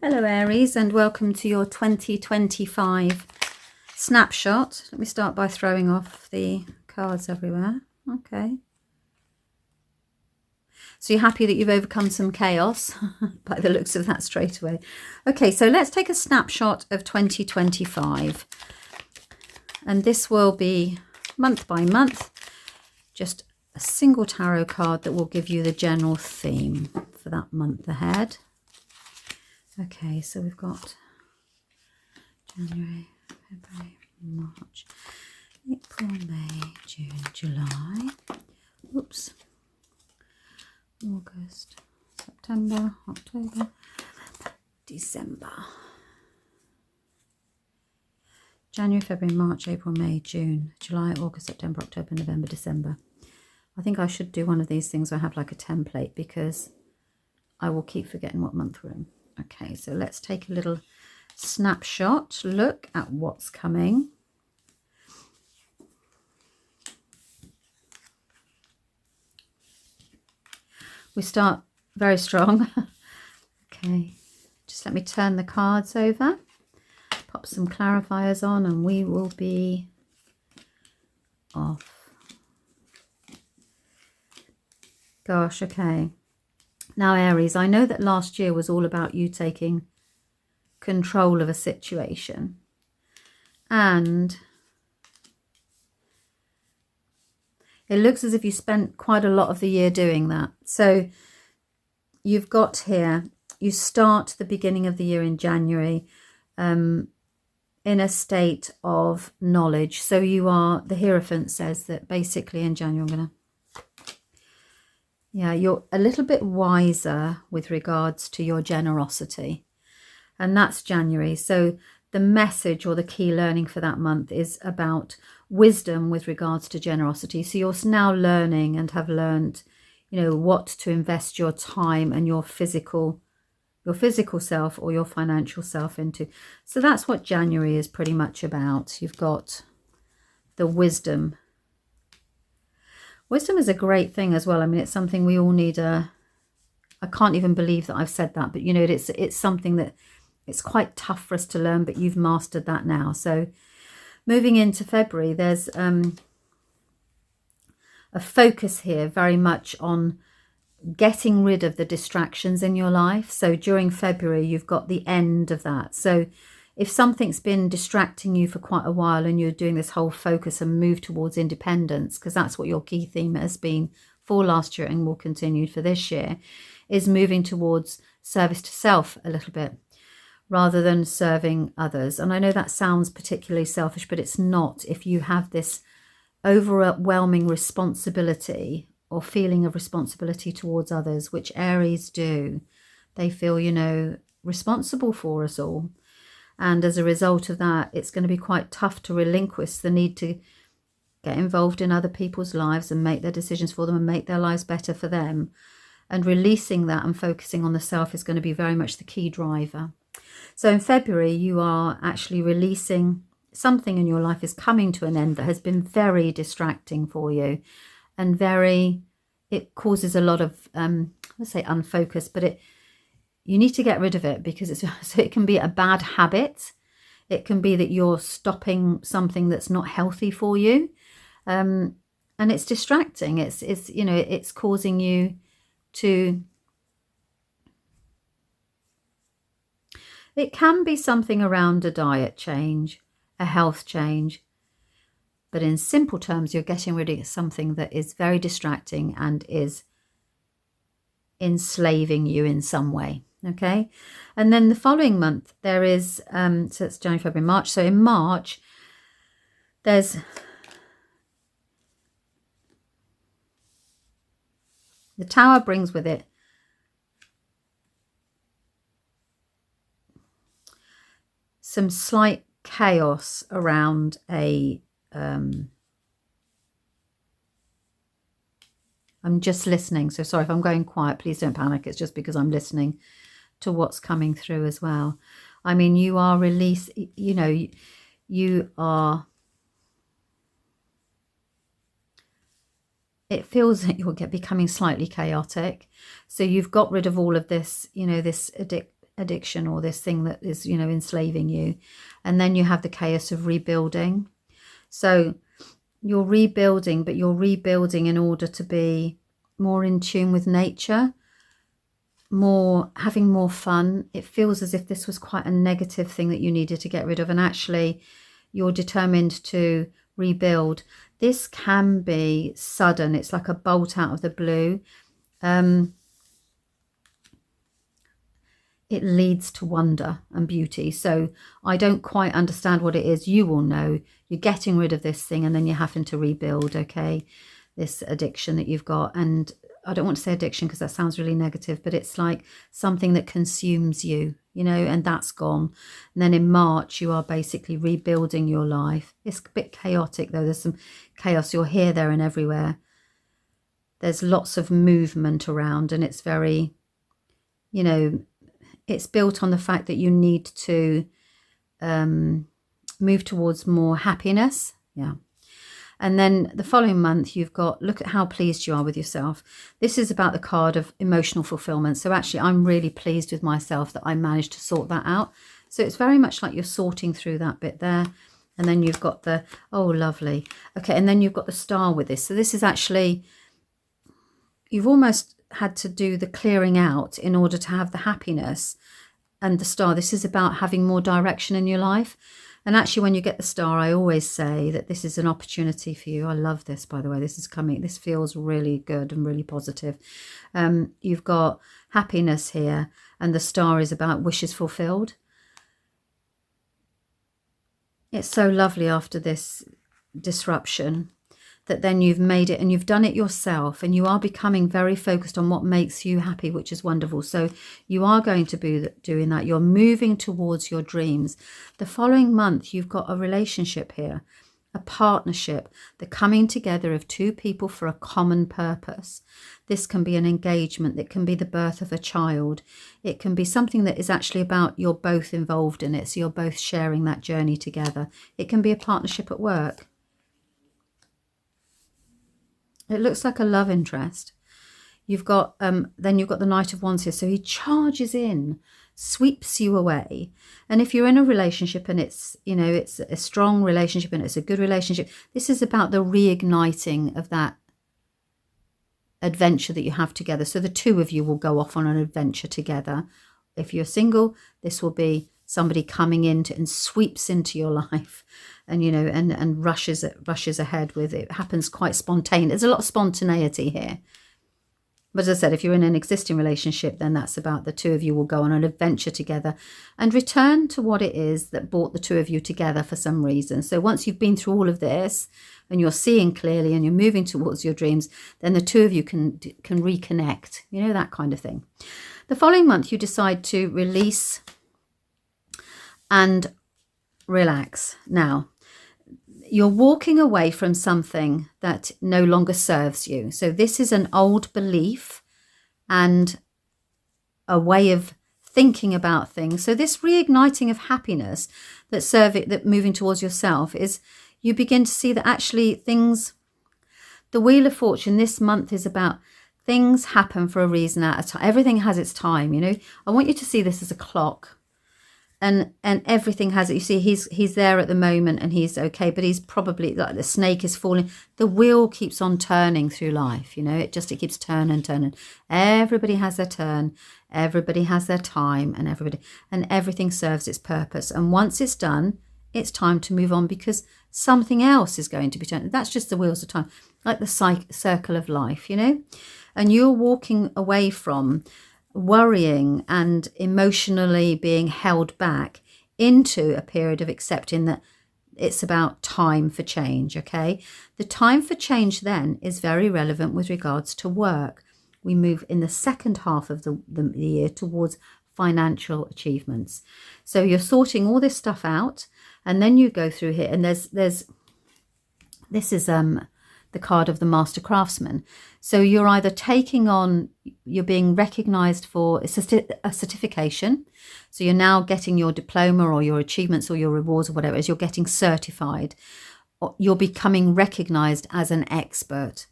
Hello Aries, and welcome to your 2025 snapshot. Let me start by throwing off the cards everywhere. Okay. So you're happy that you've overcome some chaos by the looks of that straight away. Okay, so let's take a snapshot of 2025. And this will be month by month, just a single tarot card that will give you the general theme for that month ahead. Okay, so we've got January, February, March, April, May, June, July, oops, August, September, October, December. January, February, March, April, May, June, July, August, September, October, November, December. I think I should do one of these things where I have like a template, because I will keep forgetting what month we're in. Okay, so let's take a little snapshot look at what's coming. We start very strong. Okay, just let me turn the cards over, pop some clarifiers on, and we will be off. Gosh, okay. Now, Aries, I know that last year was all about you taking control of a situation. And it looks as if you spent quite a lot of the year doing that. So you've got here, you start the beginning of the year in January in a state of knowledge. So you are, the Hierophant says that basically in January, I'm going to, yeah, you're a little bit wiser with regards to your generosity. And that's January. So the message or the key learning for that month is about wisdom with regards to generosity. So you're now learning and have learned, you know, what to invest your time and your physical self or your financial self into. So that's what January is pretty much about. You've got the wisdom. Wisdom is a great thing as well. I mean, it's something we all need. I can't even believe that I've said that, but you know, it's something that it's quite tough for us to learn, but you've mastered that now. So moving into February, there's a focus here very much on getting rid of the distractions in your life. So during February, you've got the end of that. So if something's been distracting you for quite a while and you're doing this whole focus and move towards independence, because that's what your key theme has been for last year and will continue for this year, is moving towards service to self a little bit rather than serving others. And I know that sounds particularly selfish, but it's not. If you have this overwhelming responsibility or feeling of responsibility towards others, which Aries do, they feel, you know, responsible for us all. And as a result of that, it's going to be quite tough to relinquish the need to get involved in other people's lives and make their decisions for them and make their lives better for them. And releasing that and focusing on the self is going to be very much the key driver. So in February, you are actually releasing something in your life is coming to an end that has been very distracting for you and it causes a lot of, let's say unfocus, but you need to get rid of it because so it can be a bad habit. It can be that you're stopping something that's not healthy for you. And it's distracting. It's you know, it's causing you to, it can be something around a diet change, a health change. But in simple terms, you're getting rid of something that is very distracting and is enslaving you in some way. Okay, and then the following month there is so it's January, February, March. So in March there's the Tower brings with it some slight chaos around a I'm just listening, so sorry if I'm going quiet, please don't panic. It's just because I'm listening to what's coming through as well. I mean, you are released, you know, you are, it feels that you're becoming slightly chaotic. So you've got rid of all of this, you know, this addiction or this thing that is, you know, enslaving you. And then you have the chaos of rebuilding. So you're rebuilding, but you're rebuilding in order to be more in tune with nature, having more fun. It feels as if this was quite a negative thing that you needed to get rid of, and actually you're determined to rebuild. This can be sudden. It's like a bolt out of the blue. It leads to wonder and beauty. So I don't quite understand what it is. You will know. You're getting rid of this thing and then you're having to rebuild, okay, this addiction that you've got. And I don't want to say addiction because that sounds really negative, but it's like something that consumes you, you know, and that's gone. And then in March, you are basically rebuilding your life. It's a bit chaotic though. There's some chaos. You're here, there and everywhere. There's lots of movement around, and it's very, you know, it's built on the fact that you need to move towards more happiness. Yeah. And then the following month, you've got, look at how pleased you are with yourself. This is about the card of emotional fulfillment. So actually, I'm really pleased with myself that I managed to sort that out. So it's very much like you're sorting through that bit there. And then you've got the, oh, lovely. Okay, and then you've got the star with this. So this is actually, you've almost had to do the clearing out in order to have the happiness and the star. This is about having more direction in your life. And actually, when you get the star, I always say that this is an opportunity for you. I love this, by the way. This is coming. This feels really good and really positive. You've got happiness here, and the star is about wishes fulfilled. It's so lovely after this disruption that then you've made it and you've done it yourself, and you are becoming very focused on what makes you happy, which is wonderful. So you are going to be doing that. You're moving towards your dreams. The following month, you've got a relationship here, a partnership, the coming together of two people for a common purpose. This can be an engagement. It can be the birth of a child. It can be something that is actually about you're both involved in it. So you're both sharing that journey together. It can be a partnership at work. It looks like a love interest. You've got, then you've got the Knight of Wands here. So he charges in, sweeps you away. And if you're in a relationship and it's, you know, it's a strong relationship and it's a good relationship, this is about the reigniting of that adventure that you have together. So the two of you will go off on an adventure together. If you're single, this will be somebody coming into and sweeps into your life, and you know, and rushes ahead with it. It happens quite spontaneous. There's a lot of spontaneity here. But as I said, if you're in an existing relationship, then that's about the two of you will go on an adventure together and return to what it is that brought the two of you together for some reason. So once you've been through all of this and you're seeing clearly and you're moving towards your dreams, then the two of you can reconnect, you know, that kind of thing. The following month, you decide to release and relax. Now, you're walking away from something that no longer serves you. So this is an old belief and a way of thinking about things. So this reigniting of happiness that moving towards yourself is, you begin to see that actually things, the Wheel of Fortune this month is about things happen for a reason at a time. Everything has its time, you know. I want you to see this as a clock. And everything has it. You see, he's there at the moment and he's okay, but he's probably like the snake is falling. The wheel keeps on turning through life, you know. It keeps turning. Everybody has their turn. Everybody has their time, and everything serves its purpose. And once it's done, it's time to move on because something else is going to be turned. That's just the wheels of time, like the circle of life, you know. And you're walking away from worrying and emotionally being held back into a period of accepting that it's about time for change, okay? The time for change then is very relevant with regards to work. We move in the second half of the year towards financial achievements. So you're sorting all this stuff out, and then you go through here, and this is the card of the Master Craftsman. So you're either taking on, you're being recognized for a certification. So you're now getting your diploma or your achievements or your rewards or whatever it is, you're getting certified. Or you're becoming recognized as an expert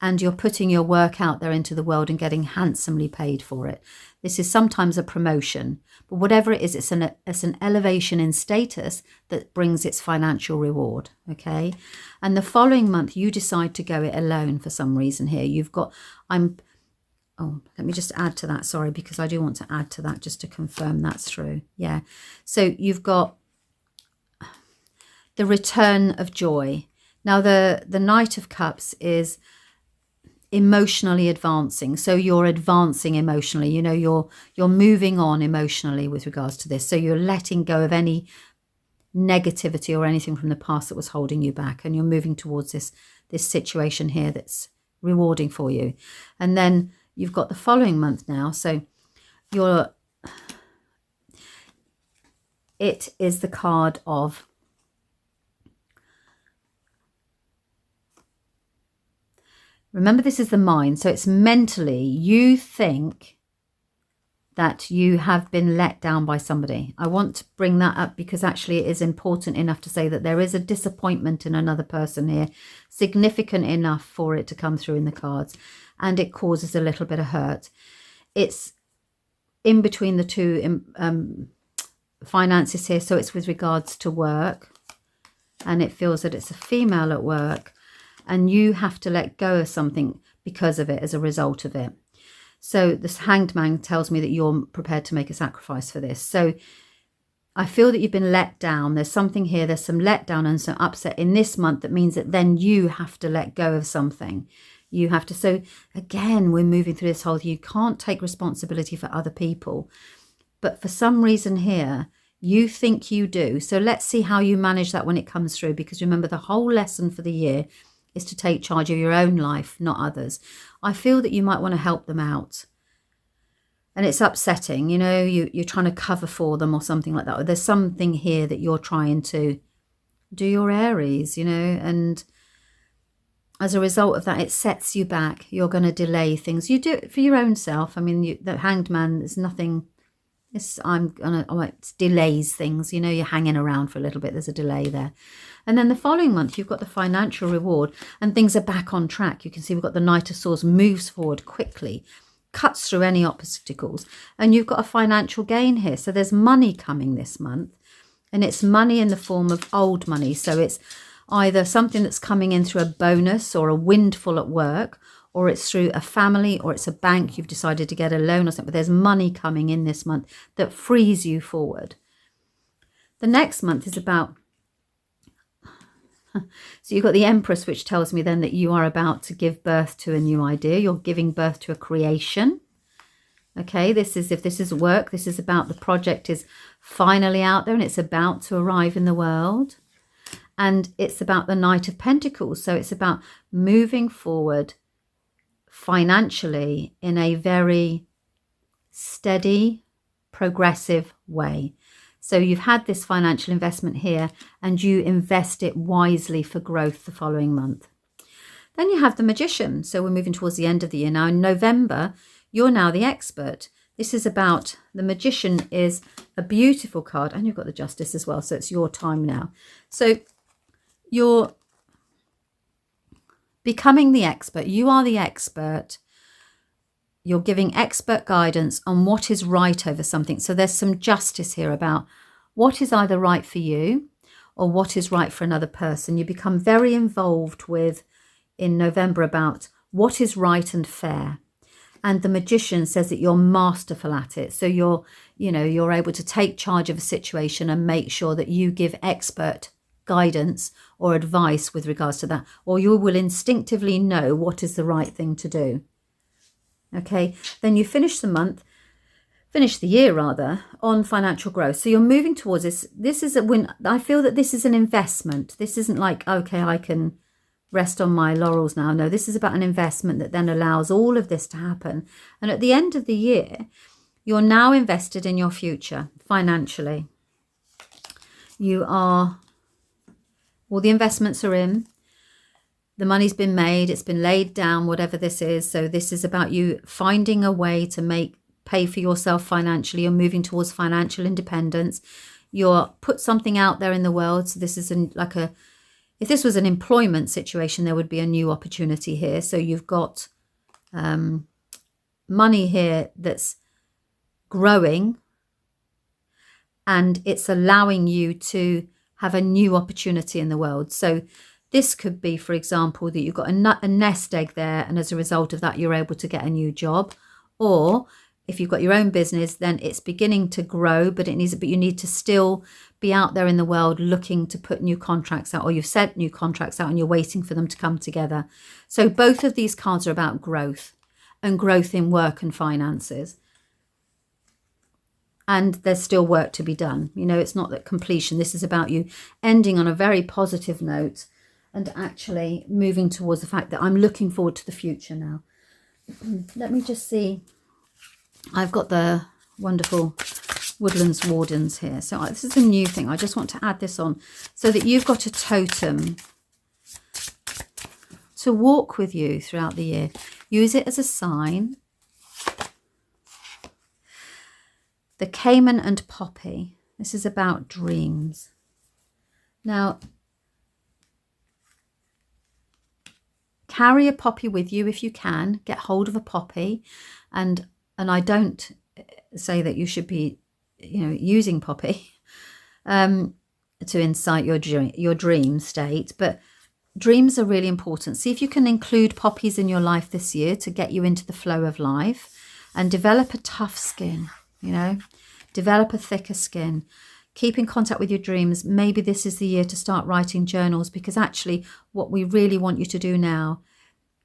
and you're putting your work out there into the world and getting handsomely paid for it. This is sometimes a promotion, but whatever it is, it's an elevation in status that brings its financial reward, okay? And the following month, you decide to go it alone for some reason here. You've got, oh, let me just add to that, sorry, because I do want to add to that just to confirm that's true. Yeah, so you've got the return of joy. Now, the Knight of Cups is emotionally advancing, so you're advancing emotionally, you know, you're moving on emotionally with regards to this, so you're letting go of any negativity or anything from the past that was holding you back, and you're moving towards this situation here that's rewarding for you. And then you've got the following month now, so it is the card of remember, this is the mind, so it's mentally, you think that you have been let down by somebody. I want to bring that up because actually it is important enough to say that there is a disappointment in another person here, significant enough for it to come through in the cards, and it causes a little bit of hurt. It's in between the two finances here, so it's with regards to work, and it feels that it's a female at work, and you have to let go of something because of it, as a result of it. So this Hanged Man tells me that you're prepared to make a sacrifice for this. So I feel that you've been let down. There's something here, there's some letdown and some upset in this month that means that then you have to let go of something. You have to, so again, we're moving through this whole, you can't take responsibility for other people. But for some reason here, you think you do. So let's see how you manage that when it comes through, because remember, the whole lesson for the year is to take charge of your own life, not others. I feel that you might want to help them out. And it's upsetting, you know, you're trying to cover for them or something like that. Or there's something here that you're trying to do, your Aries, you know, and as a result of that, it sets you back. You're going to delay things. You do it for your own self. I mean, the Hanged Man, there's nothing, it delays things, you know, you're hanging around for a little bit. There's a delay there. And then the following month, you've got the financial reward and things are back on track. You can see we've got the Knight of Swords moves forward quickly, cuts through any obstacles, and you've got a financial gain here. So there's money coming this month, and it's money in the form of old money. So it's either something that's coming in through a bonus or a windfall at work, or it's through a family, or it's a bank. You've decided to get a loan or something, but there's money coming in this month that frees you forward. The next month is about, so you've got the Empress, which tells me then that you are about to give birth to a new idea. You're giving birth to a creation. Okay, this is, if this is work, this is about the project is finally out there and it's about to arrive in the world. And it's about the Knight of Pentacles. So it's about moving forward financially in a very steady, progressive way. So you've had this financial investment here and you invest it wisely for growth the following month. Then you have the Magician. So we're moving towards the end of the year now. In November, you're now the expert. This is about, the Magician is a beautiful card, and you've got the Justice as well. So it's your time now. So you're becoming the expert. You are the expert. You're giving expert guidance on what is right over something. So there's some justice here about what is either right for you or what is right for another person. You become very involved with, in November, about what is right and fair. And the Magician says that you're masterful at it. So you're able to take charge of a situation and make sure that you give expert guidance or advice with regards to that, or you will instinctively know what is the right thing to do. Okay, then you finish the year rather, on financial growth. So you're moving towards this. This is I feel that this is an investment. This isn't like, okay, I can rest on my laurels now. No, this is about an investment that then allows all of this to happen. And at the end of the year, you're now invested in your future financially. You are, all the investments are in. The money's been made, it's been laid down, whatever this is. So this is about you finding a way to pay for yourself financially. You're moving towards financial independence. You're put something out there in the world. So this is if this was an employment situation, there would be a new opportunity here. So you've got money here that's growing, and it's allowing you to have a new opportunity in the world. So this could be, for example, that you've got a nest egg there, and as a result of that, you're able to get a new job. Or if you've got your own business, then it's beginning to grow, but you need to still be out there in the world looking to put new contracts out, or you've sent new contracts out and you're waiting for them to come together. So both of these cards are about growth, and growth in work and finances. And there's still work to be done. You know, it's not that completion. This is about you ending on a very positive note and actually moving towards the fact that I'm looking forward to the future now. Let me just see. I've got the wonderful Woodlands Wardens here. So this is a new thing. I just want to add this on so that you've got a totem to walk with you throughout the year. Use it as a sign. The Cayman and Poppy. This is about dreams. Now, carry a poppy with you if you can. Get hold of a poppy. And I don't say that you should be, using poppy to incite your dream state. But dreams are really important. See if you can include poppies in your life this year to get you into the flow of life, and develop a tough skin. Develop a thicker skin. Keep in contact with your dreams. Maybe this is the year to start writing journals, because actually what we really want you to do now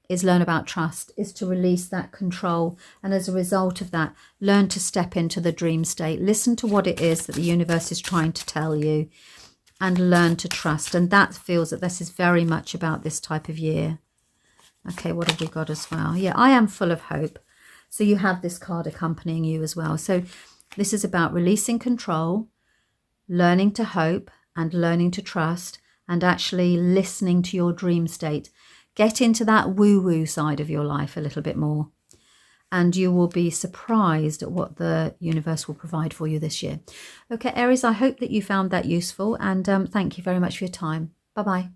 is learn about trust, is to release that control. And as a result of that, learn to step into the dream state. Listen to what it is that the universe is trying to tell you, and learn to trust. And that feels that this is very much about this type of year. Okay, what have we got as well? Yeah, I am full of hope. So you have this card accompanying you as well. So this is about releasing control, learning to hope, and learning to trust, and actually listening to your dream state. Get into that woo-woo side of your life a little bit more, and you will be surprised at what the universe will provide for you this year. Okay, Aries, I hope that you found that useful, and thank you very much for your time. Bye-bye.